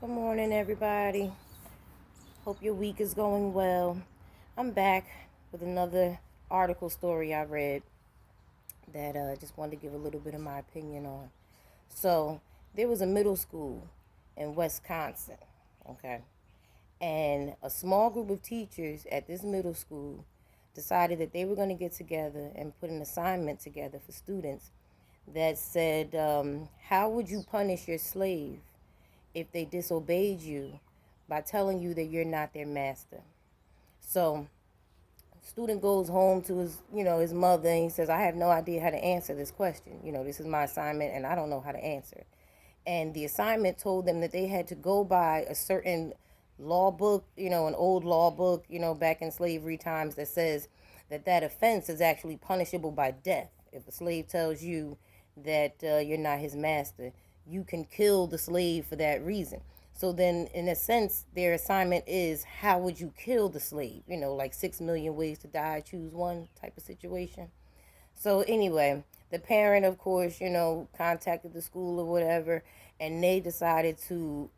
Good morning, everybody. Hope your week is going well. I'm back with another article story I read that just wanted to give a little bit of my opinion on. So, there was a middle school in Wisconsin, okay? And a small group of teachers at this middle school decided that they were going to get together and put an assignment together for students that said, how would you punish your slave if they disobeyed you by telling you that you're not their master? So, student goes home to his mother, and he says, I have no idea how to answer this question. This is my assignment and I don't know how to answer it. And the assignment told them that they had to go by a certain law book, an old law book, back in slavery times, that says that offense is actually punishable by death. If a slave tells you that you're not his master, you can kill the slave for that reason. So then, in a sense, their assignment is, how would you kill the slave? Like 6 million ways to die, choose one type of situation. So anyway, the parent, of course, contacted the school or whatever, and they decided to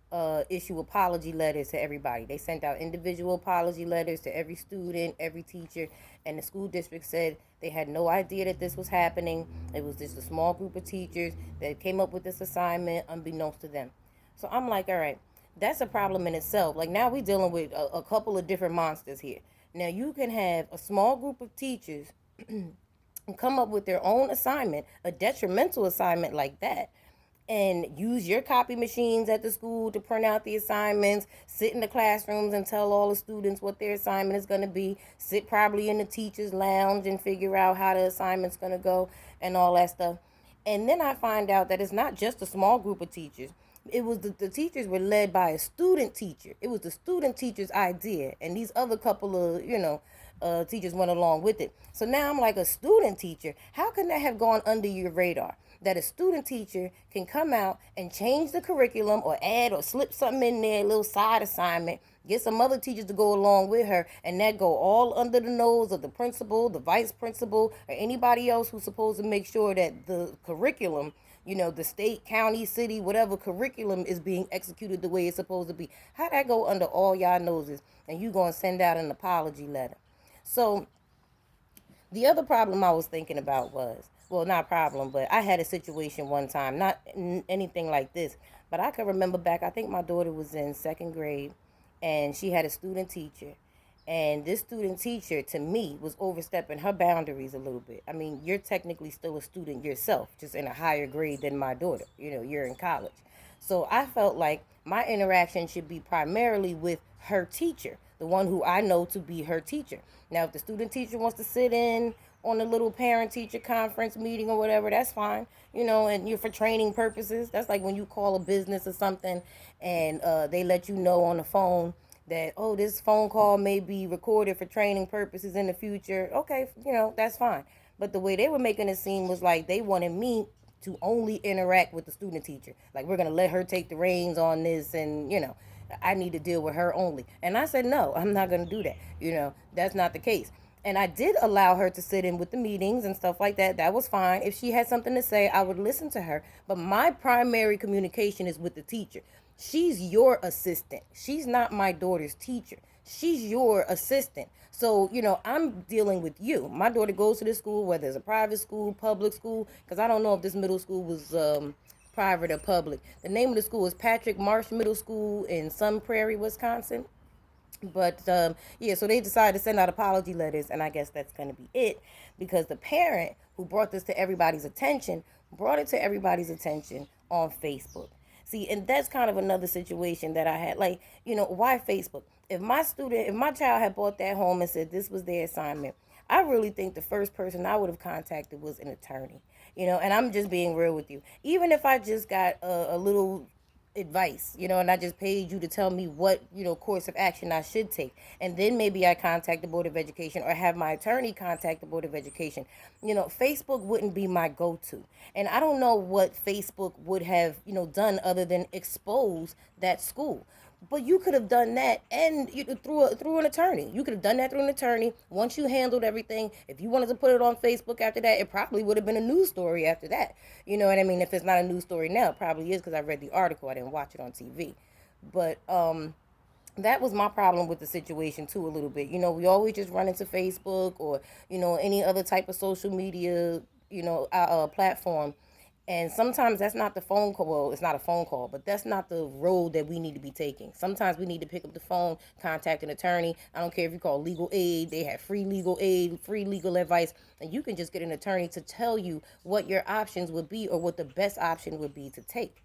issue apology letters to everybody. They sent out individual apology letters to every student, every teacher, and the school district said they had no idea that this was happening. It was just a small group of teachers that came up with this assignment unbeknownst to them. So I'm like, all right, that's a problem in itself. Like, now we're dealing with a couple of different monsters here. Now you can have a small group of teachers come up with their own assignment, a detrimental assignment like that, and use your copy machines at the school to print out the assignments, sit in the classrooms and tell all the students what their assignment is going to be, sit probably in the teacher's lounge and figure out how the assignment's going to go and all that stuff. And then I find out that it's not just a small group of teachers. It was the teachers were led by a student teacher. It was the student teacher's idea, and these other couple of teachers went along with it. So now I'm like, a student teacher, how can that have gone under your radar? That a student teacher can come out and change the curriculum or add or slip something in there, a little side assignment, get some other teachers to go along with her, and that go all under the nose of the principal, the vice principal, or anybody else who's supposed to make sure that the curriculum, the state, county, city, whatever curriculum is being executed the way it's supposed to be. How that go under all y'all noses, and you gonna send out an apology letter? So the other problem I was thinking about was, well, not problem, but I had a situation one time, not anything like this, but I can remember back, I think my daughter was in second grade, and she had a student teacher. And this student teacher, to me, was overstepping her boundaries a little bit. I mean, you're technically still a student yourself, just in a higher grade than my daughter. You're in college. So I felt like my interaction should be primarily with her teacher, the one who I know to be her teacher. Now, if the student teacher wants to sit in on a little parent teacher conference meeting or whatever, that's fine. And you're for training purposes. That's like when you call a business or something, and they let you know on the phone that, oh, this phone call may be recorded for training purposes in the future. Okay, that's fine. But the way they were making it seem was like they wanted me to only interact with the student teacher. Like, we're going to let her take the reins on this, and, I need to deal with her only. And I said, no, I'm not going to do that. That's not the case. And I did allow her to sit in with the meetings and stuff like that. That was fine. If she had something to say, I would listen to her. But my primary communication is with the teacher. She's your assistant. She's not my daughter's teacher. She's your assistant. So, I'm dealing with you. My daughter goes to this school, whether it's a private school, public school, because I don't know if this middle school was private or public. The name of the school is Patrick Marsh Middle School in Sun Prairie, Wisconsin. But yeah, so they decided to send out apology letters, and I guess that's going to be it, because the parent who brought this to everybody's attention brought it to everybody's attention on Facebook. See, and that's kind of another situation that I had. Like, why Facebook? If my child had bought that home and said this was their assignment, I really think the first person I would have contacted was an attorney. And I'm just being real with you. Even if I just got a little advice, and I just paid you to tell me what, course of action I should take. And then maybe I contact the Board of Education or have my attorney contact the Board of Education. Facebook wouldn't be my go-to. And I don't know what Facebook would have, done other than expose that school. But you could have done that, and through an attorney. You could have done that through an attorney. Once you handled everything, if you wanted to put it on Facebook after that, it probably would have been a news story after that. You know what I mean? If it's not a news story now, it probably is, because I read the article. I didn't watch it on TV. But that was my problem with the situation too, a little bit. We always just run into Facebook or any other type of social media platform, and sometimes that's not the phone call. Well, it's not a phone call, but that's not the road that we need to be taking. Sometimes we need to pick up the phone, contact an attorney. I don't care if you call legal aid. They have free legal aid, free legal advice, and you can just get an attorney to tell you what your options would be or what the best option would be to take.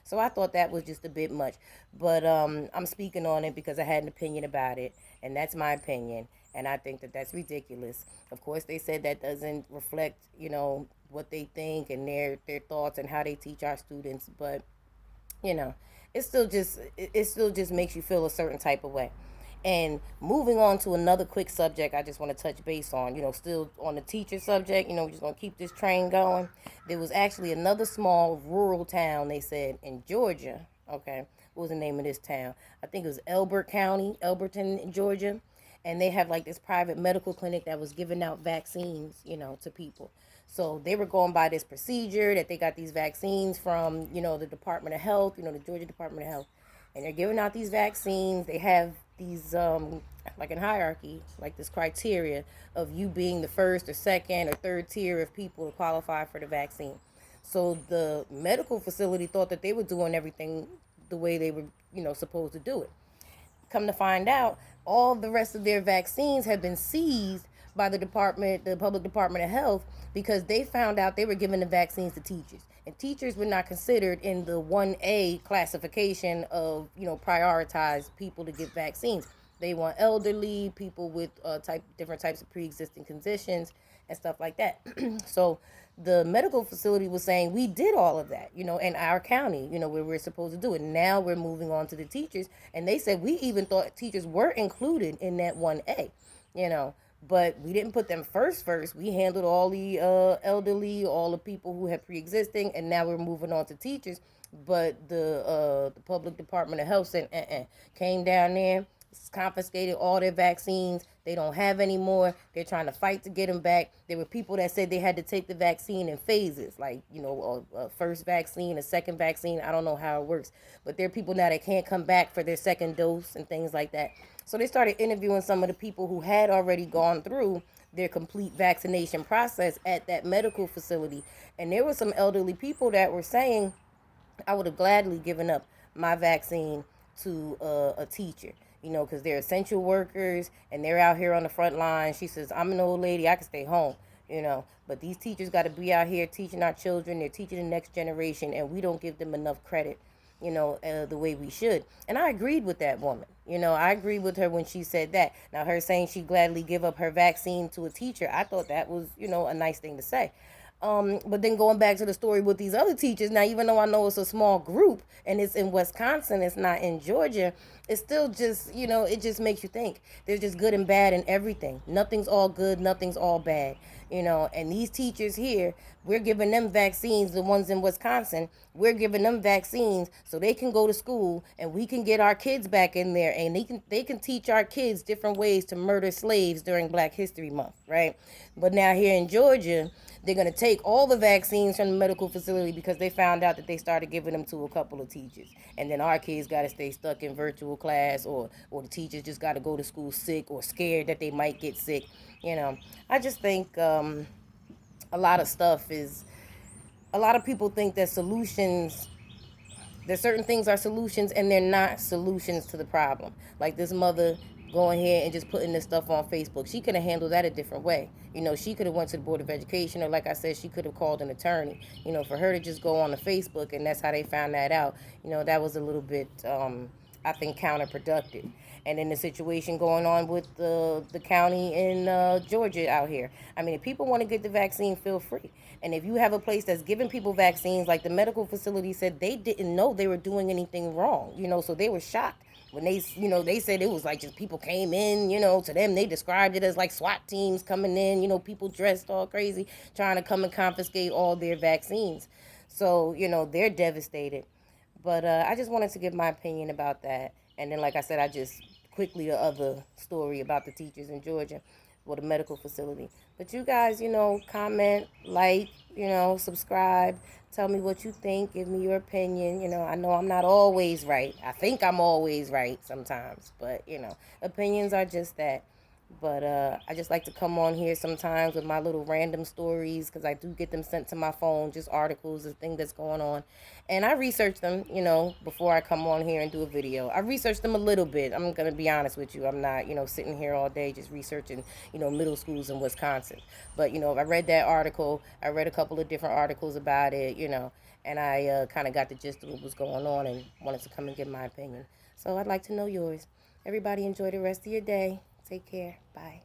So I thought that was just a bit much, but I'm speaking on it because I had an opinion about it, and that's my opinion, and I think that that's ridiculous. Of course, they said that doesn't reflect what they think and their thoughts and how they teach our students, but you know it still just makes you feel a certain type of way. And moving on to another quick subject, I just want to touch base on, still on the teacher subject. We're just going to keep this train going. There was actually another small rural town, they said, in Georgia. Okay, what was the name of this town? I think it was Elbert County, Elberton, in Georgia. And they have like this private medical clinic that was giving out vaccines, to people. So they were going by this procedure that they got these vaccines from, the Department of Health, the Georgia Department of Health. And they're giving out these vaccines. They have these, like in hierarchy, like this criteria of you being the first or second or third tier of people to qualify for the vaccine. So the medical facility thought that they were doing everything the way they were, supposed to do it. Come to find out, all the rest of their vaccines have been seized by the public department of health, because they found out they were giving the vaccines to teachers, and teachers were not considered in the 1A classification of prioritized people to get vaccines. They want elderly people with different types of pre-existing conditions and stuff like that. So the medical facility was saying we did all of that, in our county, where we're supposed to do it. Now we're moving on to the teachers, and they said we even thought teachers were included in that 1A, you know. But we didn't put them first. We handled all the elderly, all the people who had pre-existing, and now we're moving on to teachers. But the public department of health said, came down there, confiscated all their vaccines. They don't have any more. They're trying to fight to get them back. There were people that said they had to take the vaccine in phases, like a first vaccine, a second vaccine. I don't know how it works, but there are people now that can't come back for their second dose and things like that. So they started interviewing some of the people who had already gone through their complete vaccination process at that medical facility. And there were some elderly people that were saying, I would have gladly given up my vaccine to a teacher, because they're essential workers and they're out here on the front line. She says, I'm an old lady, I can stay home, but these teachers got to be out here teaching our children. They're teaching the next generation, and we don't give them enough credit, the way we should. And I agreed with that woman. I agreed with her when she said that. Now, her saying she'd gladly give up her vaccine to a teacher, I thought that was, a nice thing to say. But then going back to the story with these other teachers, now, even though I know it's a small group and it's in Wisconsin, it's not in Georgia, it's still just, it just makes you think. There's just good and bad in everything. Nothing's all good, nothing's all bad, and these teachers here, we're giving them vaccines, the ones in Wisconsin, we're giving them vaccines so they can go to school and we can get our kids back in there, and they can teach our kids different ways to murder slaves during Black History Month, right? But now here in Georgia, they're going to take all the vaccines from the medical facility because they found out that they started giving them to a couple of teachers. And then our kids got to stay stuck in virtual class, or the teachers just got to go to school sick or scared that they might get sick. I just think a lot of stuff is, a lot of people think that solutions, that certain things are solutions and they're not solutions to the problem. Like this mother going here and just putting this stuff on Facebook. She could have handled that a different way. She could have went to the Board of Education, or like I said, she could have called an attorney. For her to just go on the Facebook and that's how they found that out, that was a little bit, I think, counterproductive. And then the situation going on with the county in Georgia out here. I mean, if people want to get the vaccine, feel free. And if you have a place that's giving people vaccines, like the medical facility said, they didn't know they were doing anything wrong, so they were shocked when they said it was like just people came in, to them, they described it as like SWAT teams coming in, people dressed all crazy, trying to come and confiscate all their vaccines. So, they're devastated. But I just wanted to give my opinion about that. And then, like I said, I just quickly, the other story about the teachers in Georgia. or the medical facility. But you guys, comment, like, subscribe. Tell me what you think. Give me your opinion. I know I'm not always right. I think I'm always right sometimes. But, opinions are just that. But I just like to come on here sometimes with my little random stories because I do get them sent to my phone, just articles, the thing that's going on. And I research them, before I come on here and do a video. I research them a little bit. I'm going to be honest with you. I'm not, sitting here all day just researching, middle schools in Wisconsin. But, I read that article. I read a couple of different articles about it, and I kind of got the gist of what was going on and wanted to come and give my opinion. So I'd like to know yours. Everybody enjoy the rest of your day. Take care. Bye.